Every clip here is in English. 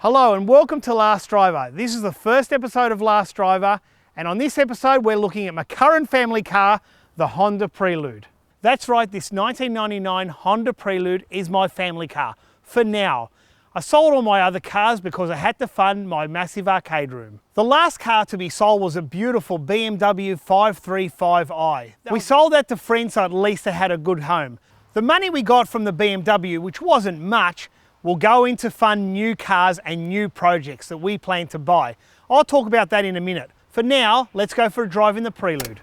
Hello and welcome to Last Driver. This is the first episode of Last Driver, and on this episode we're looking at my current family car, the Honda Prelude. That's right, this 1999 Honda Prelude is my family car, for now. I sold all my other cars because I had to fund my massive arcade room. The last car to be sold was a beautiful BMW 535i. We sold that to friends so at least they had a good home. The money we got from the BMW, which wasn't much, will go in to fund new cars and new projects that we plan to buy. I'll talk about that in a minute. For now, let's go for a drive in the Prelude.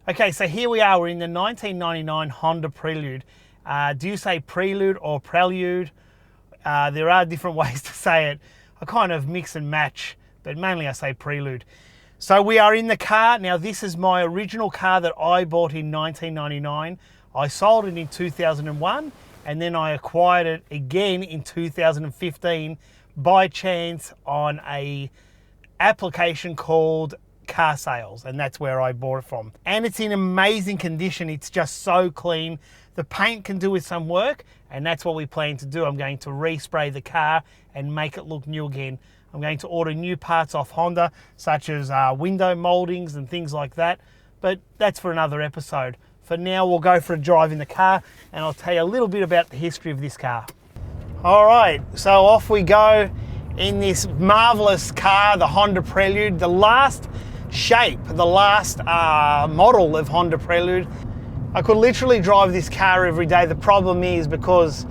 Okay, so here we are, we're in the 1999 Honda Prelude. Do you say Prelude or Prelude? There are different ways to say it. I kind of mix and match, but mainly I say Prelude. So we are in the car. Now this is my original car that I bought in 1999. I sold it in 2001 and then I acquired it again in 2015 by chance on a application called Car Sales, and that's where I bought it from. And it's in amazing condition. It's just so clean. The paint can do with some work, and that's what we plan to do. I'm going to respray the car and make it look new again. I'm going to order new parts off Honda, such as window moldings and things like that, but that's for another episode. For now, we'll go for a drive in the car and I'll tell you a little bit about the history of this car. All right, so off we go in this marvelous car, the Honda Prelude, the last shape, the last model of Honda Prelude. I could literally drive this car every day. The problem is because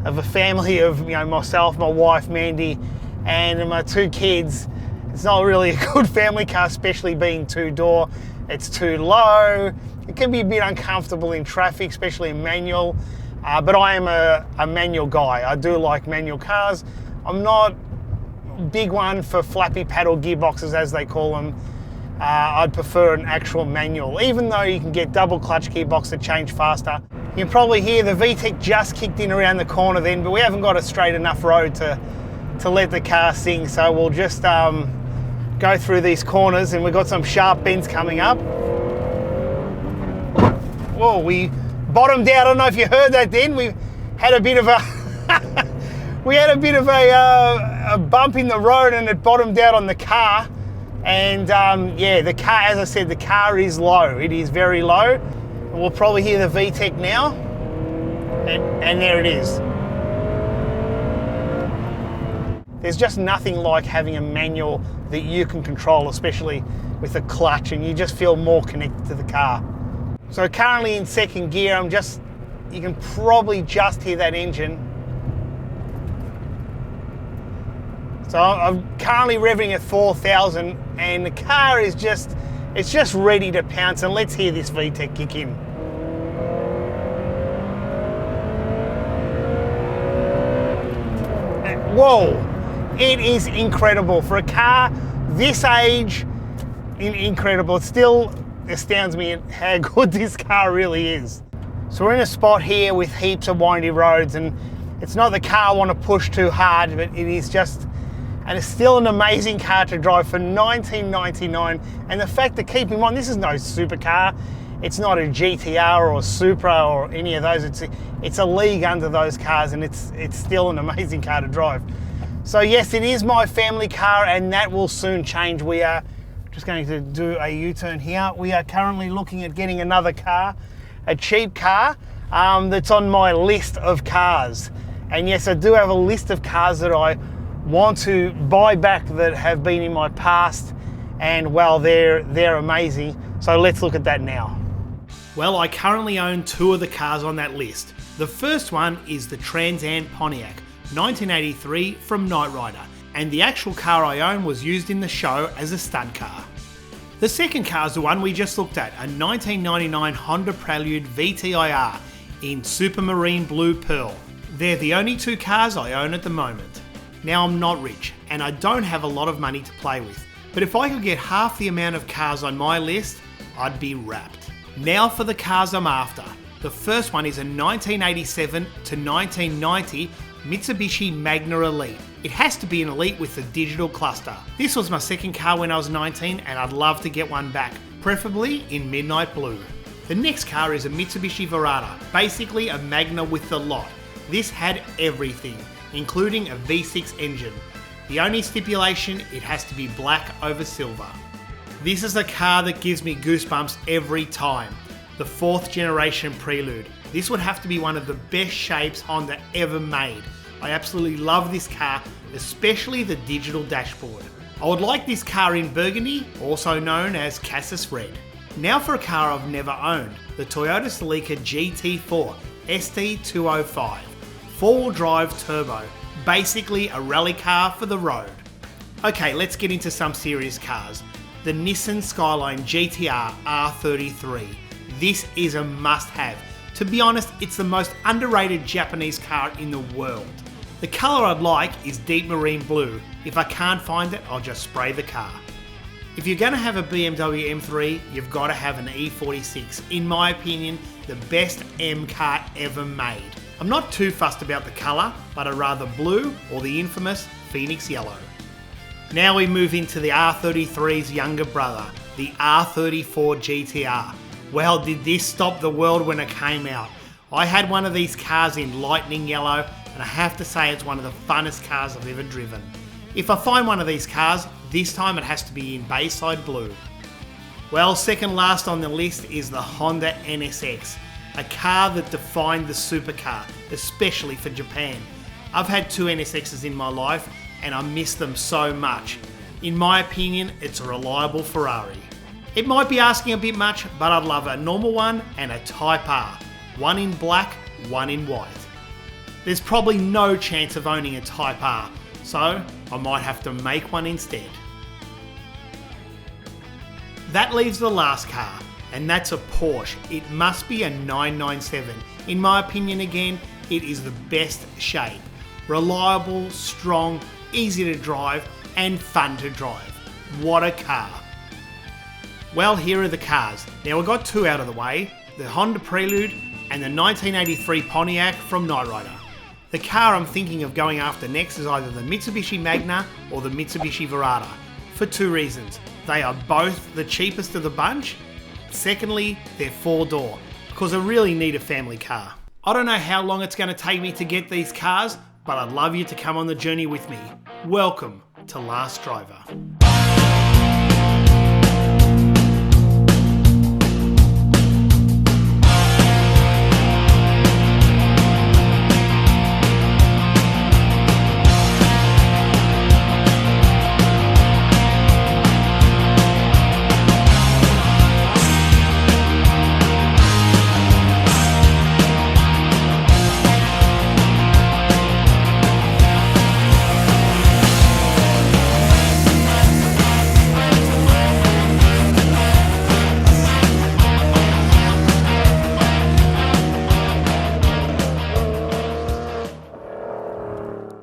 of a family of myself, my wife Mandy, and my two kids, it's not really a good family car, especially being two-door. It's too low. It can be a bit uncomfortable in traffic, especially in manual, but I am a manual guy. I do like manual cars. I'm not a big one for flappy paddle gearboxes, as they call them. I'd prefer an actual manual, even though you can get double clutch gearbox to change faster. You can probably hear the VTEC just kicked in around the corner then, but we haven't got a straight enough road to let the car sing, so we'll just go through these corners, and we've got some sharp bends coming up. Whoa, we bottomed out. I don't know if you heard that then. We had a bit of a a bump in the road, and it bottomed out on the car. And yeah, the car, as I said, the car is low. It is very low. And we'll probably hear the VTEC now. And there it is. There's just nothing like having a manual that you can control, especially with a clutch, and you just feel more connected to the car. So currently in second gear, you can probably just hear that engine. So I'm currently revving at 4,000, and the car is just ready to pounce, and let's hear this VTEC kick in. Whoa, it is incredible. For a car this age, incredible. It still astounds me at how good this car really is. So we're in a spot here with heaps of windy roads, and it's not the car I want to push too hard, but it is just, and it's still an amazing car to drive for 1999. And the fact that, keep in mind, this is no supercar. It's not a GTR or a Supra or any of those. It's a league under those cars, and it's still an amazing car to drive. So yes, it is my family car, and that will soon change. We are just going to do a U-turn here. We are currently looking at getting another car, a cheap car that's on my list of cars. And yes, I do have a list of cars that I want to buy back that have been in my past, and well, they're amazing. So let's look at that now. Well, I currently own two of the cars on that list. The first one is the Trans Am Pontiac 1983 from Knight Rider, and the actual car I own was used in the show as a stunt car. The second car is the one we just looked at, a 1999 Honda Prelude VTIR in Supermarine Blue Pearl. They're the only two cars I own at the moment. Now, I'm not rich and I don't have a lot of money to play with, but if I could get half the amount of cars on my list, I'd be wrapped. Now for the cars I'm after. The first one is a 1987 to 1990 Mitsubishi Magna Elite. It has to be an Elite with the digital cluster. This was my second car when I was 19, and I'd love to get one back, preferably in midnight blue. The next car is a Mitsubishi Verada, basically a Magna with the lot. This had everything, including a V6 engine. The only stipulation, it has to be black over silver. This is a car that gives me goosebumps every time. The 4th generation Prelude. This would have to be one of the best shapes Honda ever made. I absolutely love this car, especially the digital dashboard. I would like this car in burgundy, also known as Cassis Red. Now for a car I've never owned, the Toyota Celica GT4 ST205. 4-wheel drive turbo, basically a rally car for the road. Okay, let's get into some serious cars. The Nissan Skyline GTR R33. This is a must-have. To be honest, it's the most underrated Japanese car in the world. The colour I'd like is deep marine blue. If I can't find it, I'll just spray the car. If you're going to have a BMW M3, you've got to have an E46. In my opinion, the best M car ever made. I'm not too fussed about the colour, but I'd rather blue or the infamous Phoenix Yellow. Now we move into the R33's younger brother, the R34 GTR. Well, did this stop the world when it came out? I had one of these cars in lightning yellow, and I have to say it's one of the funnest cars I've ever driven. If I find one of these cars, this time it has to be in Bayside Blue. Well, second last on the list is the Honda NSX, a car that defined the supercar, especially for Japan. I've had 2 NSXs in my life, and I miss them so much. In my opinion, it's a reliable Ferrari. It might be asking a bit much, but I'd love a normal one and a Type R. One in black, one in white. There's probably no chance of owning a Type R, so I might have to make one instead. That leaves the last car, and that's a Porsche. It must be a 997. In my opinion again, it is the best shape. Reliable, strong, easy to drive, and fun to drive. What a car. Well, here are the cars. Now we've got 2 out of the way, the Honda Prelude and the 1983 Pontiac from Knight Rider. The car I'm thinking of going after next is either the Mitsubishi Magna or the Mitsubishi Verada, for 2 reasons. They are both the cheapest of the bunch. Secondly, they're 4-door, because I really need a family car. I don't know how long it's going to take me to get these cars, but I'd love you to come on the journey with me. Welcome to Last Driver.